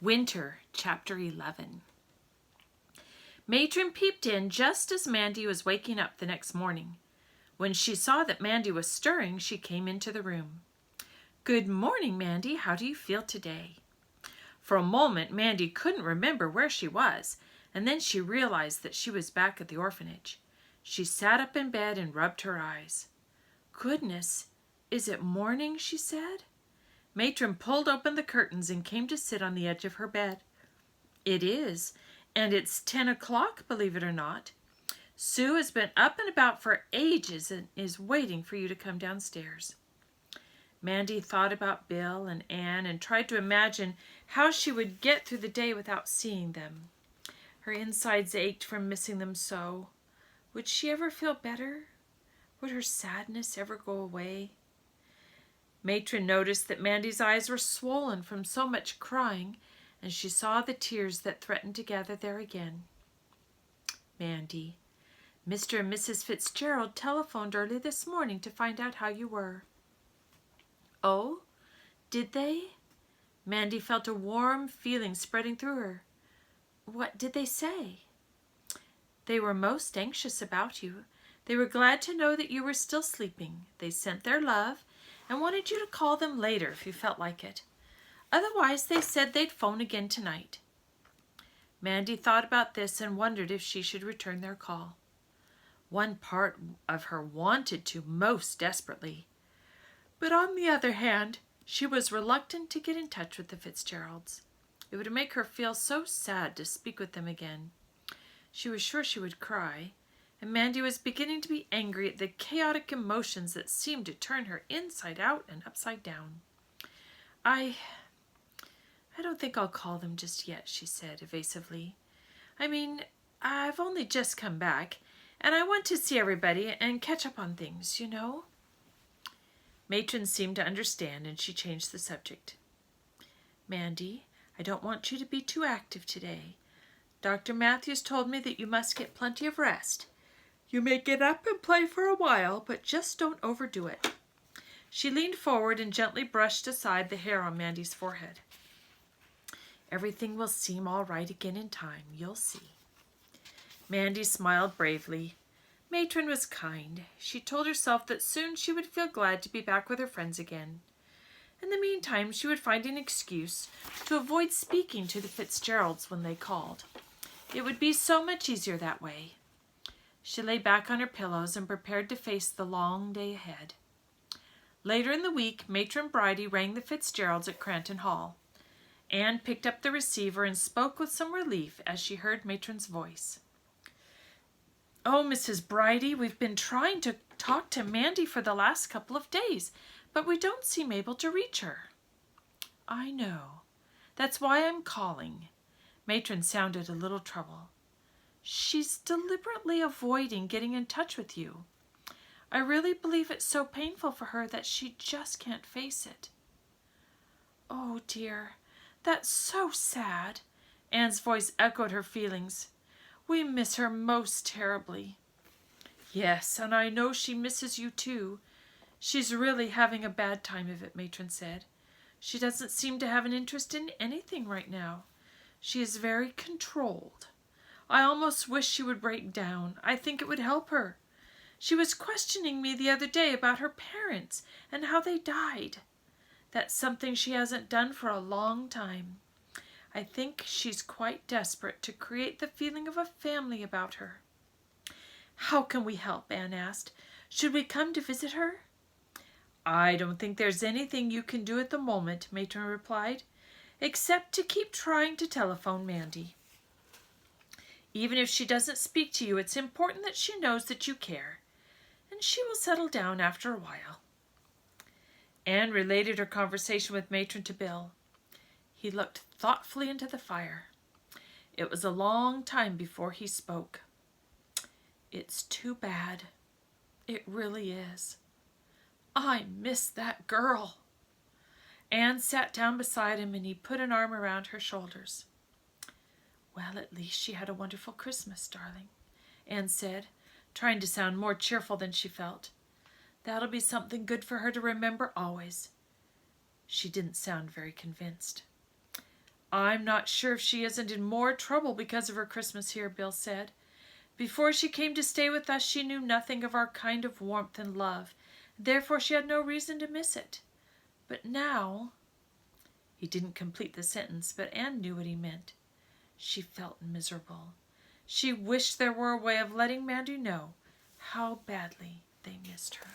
Winter Chapter 11. Matron peeped in just as Mandy was waking up the next morning. When she saw that Mandy was stirring, she came into the room. "Good morning, Mandy. How do you feel today?" For a moment, Mandy couldn't remember where she was, and then she realized that she was back at the orphanage. She sat up in bed and rubbed her eyes. "Goodness, is it morning?" she said. Matron pulled open the curtains and came to sit on the edge of her bed. "It is, and it's 10 o'clock, believe it or not. Sue has been up and about for ages and is waiting for you to come downstairs." Mandy thought about Bill and Anne and tried to imagine how she would get through the day without seeing them. Her insides ached from missing them so. Would she ever feel better? Would her sadness ever go away? Matron noticed that Mandy's eyes were swollen from so much crying, and she saw the tears that threatened to gather there again. "Mandy, Mr. and Mrs. Fitzgerald telephoned early this morning to find out how you were." "Oh, did they?" Mandy felt a warm feeling spreading through her. "What did they say?" "They were most anxious about you. They were glad to know that you were still sleeping. They sent their love and wanted you to call them later if you felt like it. Otherwise, they said they'd phone again tonight." Mandy thought about this and wondered if she should return their call. One part of her wanted to most desperately, but on the other hand, she was reluctant to get in touch with the Fitzgeralds. It would make her feel so sad to speak with them again. She was sure she would cry, and Mandy was beginning to be angry at the chaotic emotions that seemed to turn her inside out and upside down. I don't think I'll call them just yet," she said evasively. I've only just come back, and I want to see everybody and catch up on things, you know." Matron seemed to understand, and she changed the subject. "Mandy, I don't want you to be too active today. Dr. Matthews told me that you must get plenty of rest. You may get up and play for a while, but just don't overdo it." She leaned forward and gently brushed aside the hair on Mandy's forehead. "Everything will seem all right again in time, you'll see." Mandy smiled bravely. Matron was kind. She told herself that soon she would feel glad to be back with her friends again. In the meantime, she would find an excuse to avoid speaking to the Fitzgeralds when they called. It would be so much easier that way. She lay back on her pillows and prepared to face the long day ahead. Later in the week, Matron Bridie rang the Fitzgeralds at Cranton Hall. Anne picked up the receiver and spoke with some relief as she heard Matron's voice. "Oh, Mrs. Bridie, we've been trying to talk to Mandy for the last couple of days, but we don't seem able to reach her." "I know. That's why I'm calling." Matron sounded a little troubled. "She's deliberately avoiding getting in touch with you. I really believe it's so painful for her that she just can't face it." "Oh, dear, that's so sad." Anne's voice echoed her feelings. "We miss her most terribly." "Yes, and I know she misses you too. She's really having a bad time of it," Matron said. "She doesn't seem to have an interest in anything right now. She is very controlled. I almost wish she would break down. I think it would help her. She was questioning me the other day about her parents and how they died. That's something she hasn't done for a long time. I think she's quite desperate to create the feeling of a family about her." "How can we help?" Anne asked. "Should we come to visit her?" "I don't think there's anything you can do at the moment," Matron replied, "except to keep trying to telephone Mandy. Even if she doesn't speak to you, it's important that she knows that you care, and she will settle down after a while." Anne related her conversation with Matron to Bill. He looked thoughtfully into the fire. It was a long time before he spoke. "It's too bad. It really is. I miss that girl." Anne sat down beside him and he put an arm around her shoulders. "Well, at least she had a wonderful Christmas, darling," Anne said, trying to sound more cheerful than she felt. "That'll be something good for her to remember always." She didn't sound very convinced. I'm not sure if she isn't in more trouble because of her Christmas here, Bill said. Before she came to stay with us, she knew nothing of our kind of warmth and love. Therefore, she had no reason to miss it. But now... He didn't complete the sentence, but Anne knew what he meant. She felt miserable. She wished there were a way of letting Mandy know how badly they missed her.